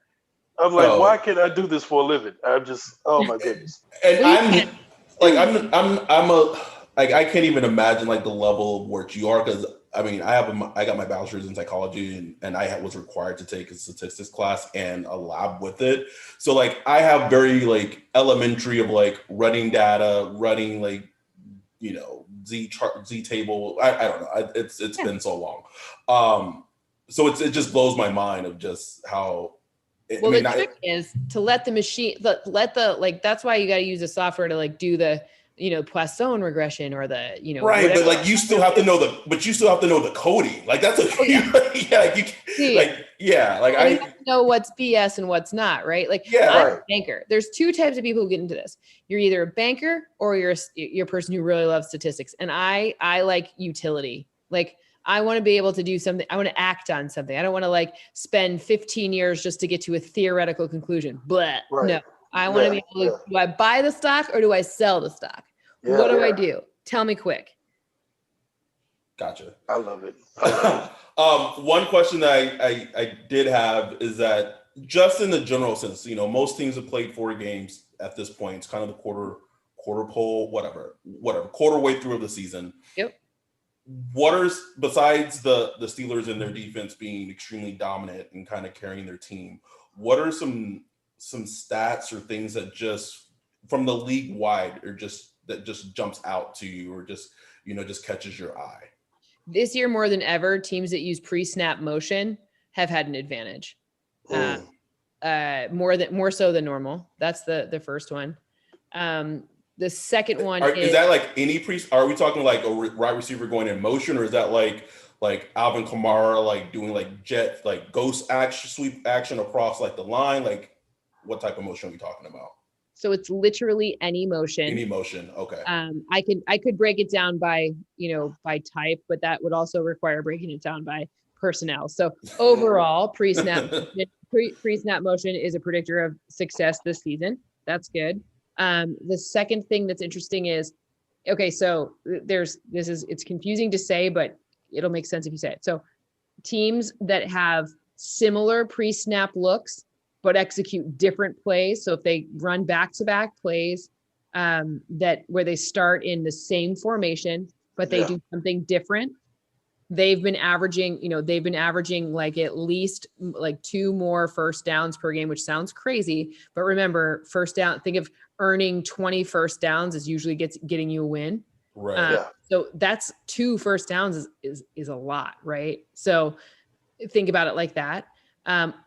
I'm like, why can't I do this for a living? I'm just, oh my goodness. And I can't even imagine like the level of work you are, because I got my bachelor's in psychology and I was required to take a statistics class and a lab with it. So like I have very like elementary of like running data, running like, Z table. I don't know. It's been so long. So it just blows my mind of just how. The trick is to let the machine, that's why you got to use the software to like do the, Poisson regression or the, right. Whatever. But like you still have to know the coding. Like that's I have to know what's BS and what's not, right? Like I'm a banker. There's two types of people who get into this. You're either a banker or you're a person who really loves statistics. And I like utility. Like I want to be able to do something. I want to act on something. I don't want to like spend 15 years just to get to a theoretical conclusion. Blah. Right. No, I want to be able to, do I buy the stock or do I sell the stock? Yeah, what do I do? Tell me quick. Gotcha. I love it. One question that I did have is that just in the general sense, most teams have played 4 games at this point. It's kind of the quarter pole, whatever, quarter way through of the season. Yep. What are, besides the Steelers and their defense being extremely dominant and kind of carrying their team, what are some stats or things that just from the league wide or that just jumps out to you or just catches your eye? This year more than ever, teams that use pre-snap motion have had an advantage. More so than normal. That's the first one. The second one is that like any are we talking like a wide receiver going in motion, or is that like Alvin Kamara like doing like jet like ghost action sweep action across like the line? Like what type of motion are we talking about? So it's literally any motion. Any motion, okay. I could break it down by by type, but that would also require breaking it down by personnel. So overall, pre-snap motion is a predictor of success this season. That's good. The second thing that's interesting is, okay, so it's confusing to say, but it'll make sense if you say it. So teams that have similar pre-snap looks, but execute different plays. So if they run back-to-back plays where they start in the same formation, but they do something different, they've been averaging like at least like 2 more first downs per game, which sounds crazy. But remember, first down, think of earning 20 first downs is usually getting you a win. Right. So that's 2 first downs is a lot, right? So think about it like that.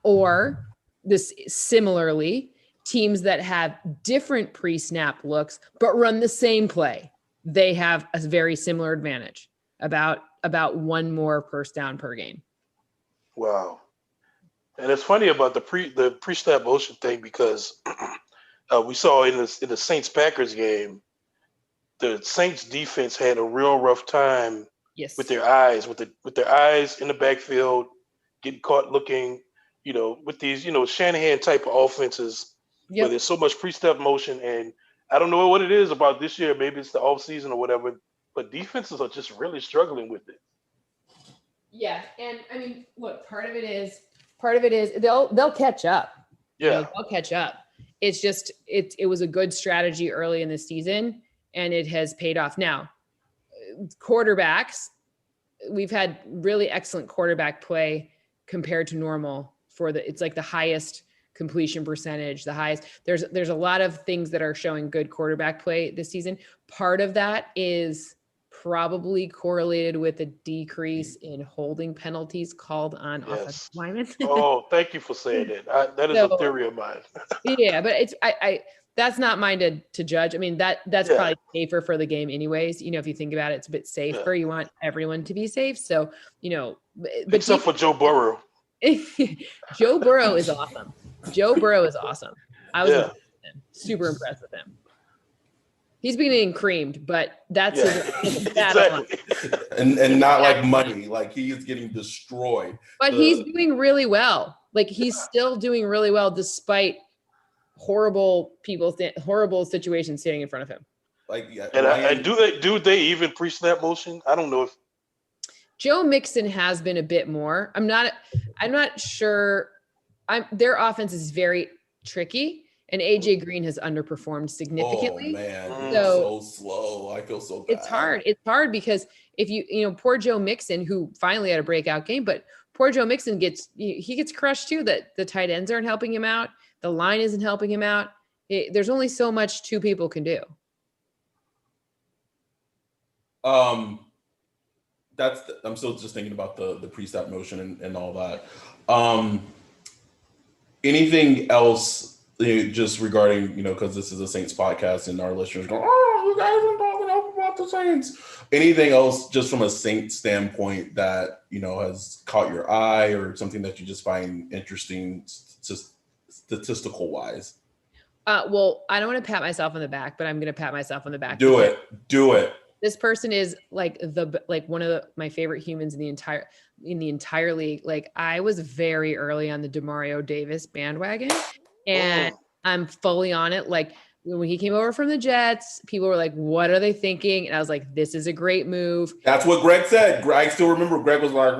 Or this similarly, teams that have different pre-snap looks but run the same play, they have a very similar advantage, about 1 more first down per game. Wow. And it's funny about the pre-snap motion thing because we saw in the Saints Packers game, the Saints defense had a real rough time with their eyes, with their eyes in the backfield, getting caught looking, with these, Shanahan type of offenses where there's so much pre-snap motion. And I don't know what it is about this year. Maybe it's the off season or whatever, but defenses are just really struggling with it. Yeah. And I mean, look, part of it is they'll catch up. Yeah. They'll catch up. It's just, it was a good strategy early in the season and it has paid off. Now, quarterbacks, we've had really excellent quarterback play compared to normal it's like the highest completion percentage, the highest. There's a lot of things that are showing good quarterback play this season. Part of that is probably correlated with a decrease in holding penalties called on offensive linemen. Oh, thank you for saying that. That is a theory of mine. Yeah, but it's that's not mine to judge. I mean, that's probably safer for the game anyways. If you think about it, it's a bit safer. You want everyone to be safe. So, but except for Joe Burrow. Joe Burrow is awesome. I was super impressed with him. He's been getting creamed, but that's his exactly. and not like money. Like he is getting destroyed. But he's doing really well. Like he's still doing really well despite horrible situations standing in front of him. Like and do they even pre-snap motion? I don't know if Joe Mixon has been a bit more. I'm not sure. Their offense is very tricky, and AJ Green has underperformed significantly. Oh man, so slow. I feel so bad. It's hard. It's hard because if poor Joe Mixon, who finally had a breakout game, but poor Joe Mixon gets crushed too. That the tight ends aren't helping him out. The line isn't helping him out. There's only so much 2 people can do. I'm still just thinking about the pre-snap motion and all that. Anything else just regarding, because this is a Saints podcast and our listeners go, oh, you guys are talking enough about the Saints. Anything else just from a Saints standpoint that, has caught your eye or something that you just find interesting statistical wise? Well, I don't want to pat myself on the back, but I'm going to pat myself on the back. Do it. This person is like one of my favorite humans in the entire league. Like I was very early on the Demario Davis bandwagon, and I'm fully on it. Like when he came over from the Jets, people were like, "What are they thinking?" And I was like, "This is a great move." That's what Greg said. I still remember Greg was like,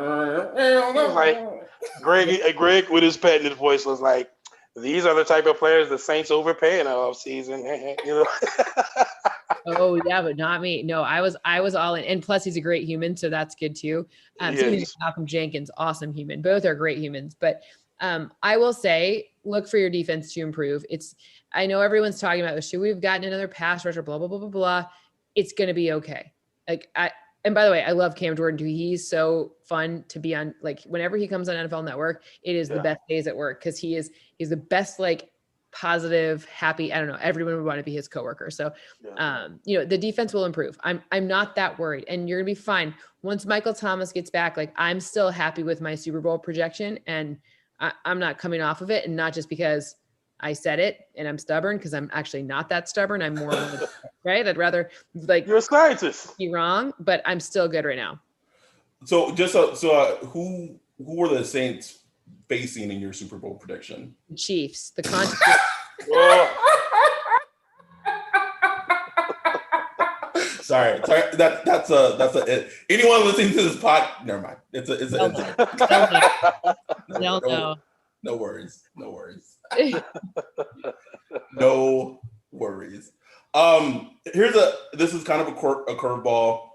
Greg with his patented voice was like, "These are the type of players the Saints overpay in the offseason." Oh yeah, but not me. No, I was all in. And plus he's a great human, so that's good too. Malcolm Jenkins, awesome human. Both are great humans. But I will say, look for your defense to improve. I know everyone's talking about, should we have gotten another pass rusher, blah, blah, blah, blah, blah. It's gonna be okay. And by the way, I love Cam Jordan too. He's so fun to be on. Like whenever he comes on NFL Network, it is the best days at work because he's the best, like positive, happy. I don't know. Everyone would want to be his coworker. So, the defense will improve. I'm not that worried, and you're gonna be fine once Michael Thomas gets back. Like I'm still happy with my Super Bowl projection, and I'm not coming off of it, and not just because I said it and I'm stubborn, because I'm actually not that stubborn. I'm more right. I'd rather you're a scientist. Be wrong, but I'm still good right now. So just who were the Saints facing in your Super Bowl prediction? The Chiefs. The Sorry. That's anyone listening to this pod. Never mind. No. No worries. No worries. This is kind of a curveball.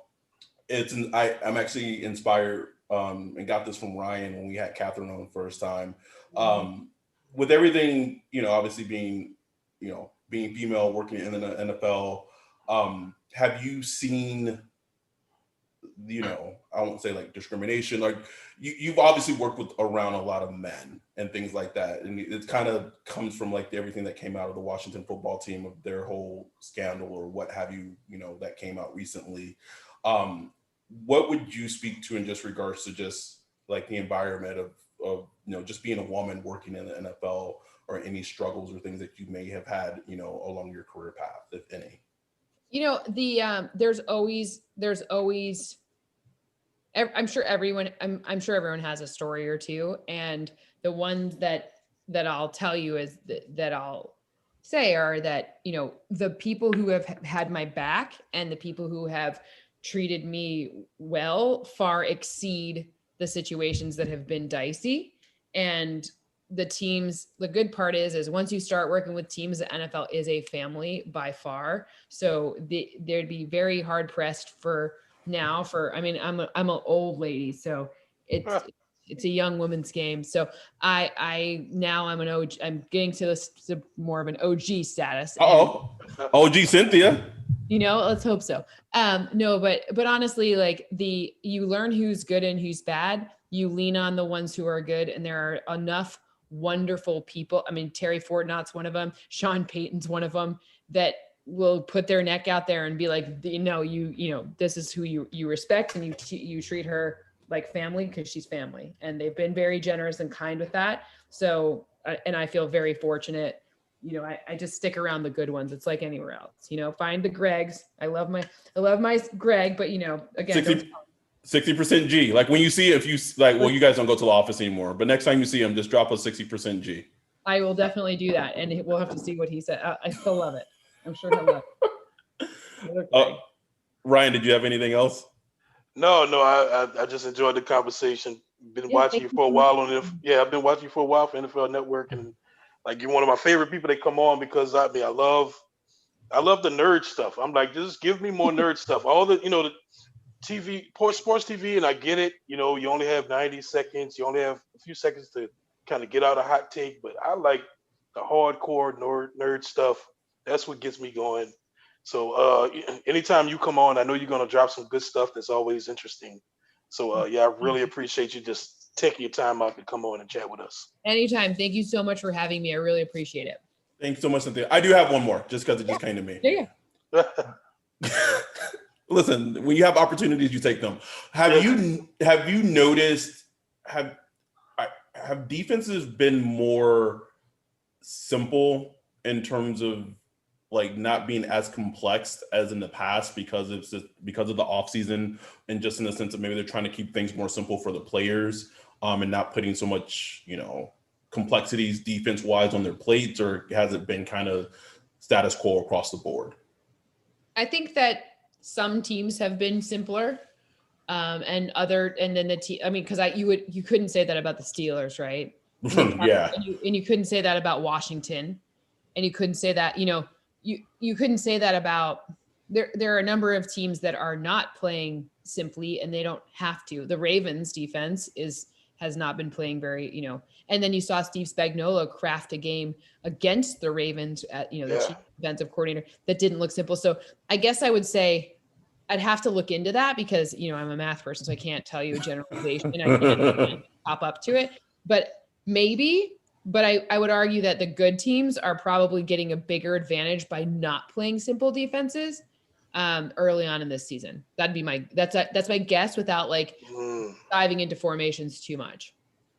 I'm actually inspired and got this from Ryan when we had Catherine on the first time. With everything, obviously being female, working in the NFL, have you seen, I won't say like discrimination, like you've obviously worked with around a lot of men and things like that. And it kind of comes from like everything that came out of the Washington football team of their whole scandal or what have you, that came out recently. What would you speak to in just regards to just like the environment of just being a woman working in the NFL, or any struggles or things that you may have had, along your career path, if any? There's always I'm sure everyone has a story or two. And the ones that I'll tell you is that I'll say are that, the people who have had my back and the people who have treated me well far exceed the situations that have been dicey. And the good part is once you start working with teams, the NFL is a family by far. So they'd be very hard pressed I'm an old lady, so it's a young woman's game. So I'm an OG. I'm getting to more of an OG status. OG Cynthia. Let's hope so. No, but honestly, like you learn who's good and who's bad. You lean on the ones who are good, and there are enough wonderful people. I mean, Terry Fortnott's one of them. Sean Payton's one of them that will put their neck out there and be like, this is who you respect, and you treat her like family because she's family. And they've been very generous and kind with that. So, and I feel very fortunate. I just stick around the good ones. It's like anywhere else, find the Gregs. I love my Greg, but again, 60% G. Like when you see, if you like, well, you guys don't go to the office anymore, but next time you see him, just drop a 60% G. I will definitely do that. And we'll have to see what he said. I still love it. I'm sure he'll love it. Ryan, did you have anything else? No, I just enjoyed the conversation. Been watching you for a while I've been watching you for a while for NFL Network, and like you're one of my favorite people that come on because I love the nerd stuff. I'm like, just give me more nerd stuff. All the the TV, sports TV, and I get it. You only have 90 seconds. You only have a few seconds to kind of get out a hot take, but I like the hardcore nerd stuff. That's what gets me going. So anytime you come on, I know you're going to drop some good stuff that's always interesting. So I really appreciate you just taking your time out to come on and chat with us. Anytime. Thank you so much for having me. I really appreciate it. Thanks so much, Cynthia. I do have one more just because it just came to me. Yeah. Listen, when you have opportunities, you take them. Have you noticed, have defenses been more simple in terms of like not being as complex as in the past because of the offseason, and just in the sense of maybe they're trying to keep things more simple for the players, and not putting so much, complexities defense wise on their plates, or has it been kind of status quo across the board? I think that some teams have been simpler, and then the team. I mean, because you couldn't say that about the Steelers, right? Yeah. And you couldn't say that about Washington, and you couldn't say that. You couldn't say that about there are a number of teams that are not playing simply, and they don't have to. The Ravens defense has not been playing very, and then you saw Steve Spagnuolo craft a game against the Ravens at, the chief defensive coordinator that didn't look simple. So I guess I would say I'd have to look into that because, I'm a math person, so I can't tell you a generalization. I can't pop up to it, but maybe. But I would argue that the good teams are probably getting a bigger advantage by not playing simple defenses early on in this season. That's my guess without diving into formations too much.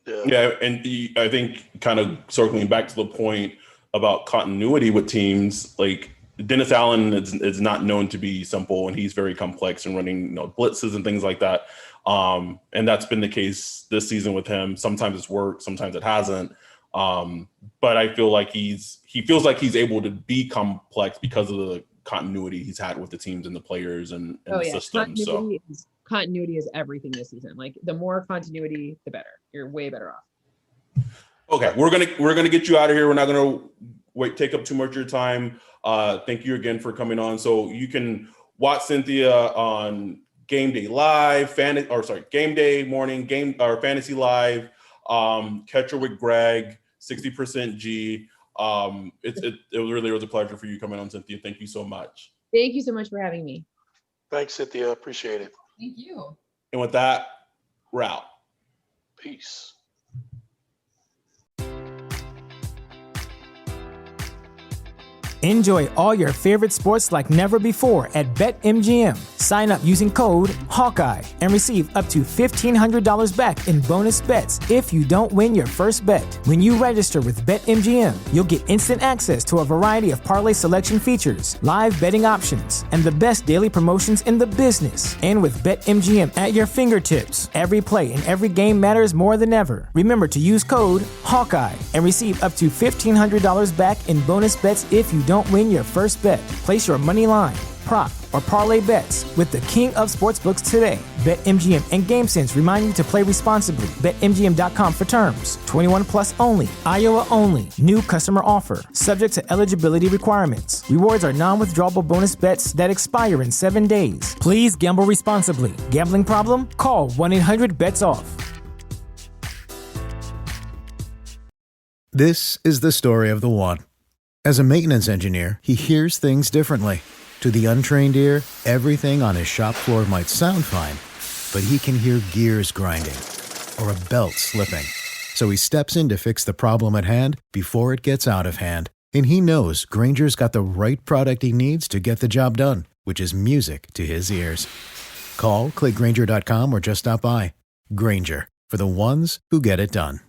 Yeah, and I think kind of circling back to the point about continuity with teams, like Dennis Allen is not known to be simple, and he's very complex and running blitzes and things like that. And that's been the case this season with him. Sometimes it's worked, sometimes it hasn't. But I feel like he feels like he's able to be complex because of the continuity he's had with the teams and the players and the system. Continuity is everything this season. Like the more continuity, the better. You're way better off. Okay, we're gonna get you out of here. We're not gonna take up too much of your time. Thank you again for coming on. So you can watch Cynthia on Game Day Live, Game Day Morning, Fantasy Live, Catcher with Greg, 60% G. It really was a pleasure for you coming on, Cynthia. Thank you so much. Thank you so much for having me. Thanks, Cynthia. Appreciate it. Thank you. And with that, we're out. Peace. Enjoy all your favorite sports like never before at BetMGM. Sign up using code Hawkeye and receive up to $1,500 back in bonus bets if you don't win your first bet. When you register with BetMGM, you'll get instant access to a variety of parlay selection features, live betting options, and the best daily promotions in the business. And with BetMGM at your fingertips, every play and every game matters more than ever. Remember to use code Hawkeye and receive up to $1,500 back in bonus bets if you don't win your first bet. Place your money line, prop, or parlay bets with the king of sportsbooks today. BetMGM and GameSense remind you to play responsibly. BetMGM.com for terms. 21 plus only. Iowa only. New customer offer. Subject to eligibility requirements. Rewards are non-withdrawable bonus bets that expire in 7 days. Please gamble responsibly. Gambling problem? Call 1-800-BETS-OFF. This is the story of the one. As a maintenance engineer, he hears things differently. To the untrained ear, everything on his shop floor might sound fine, but he can hear gears grinding or a belt slipping. So he steps in to fix the problem at hand before it gets out of hand. And he knows Grainger's got the right product he needs to get the job done, which is music to his ears. Call, click Grainger.com, or just stop by. Grainger, for the ones who get it done.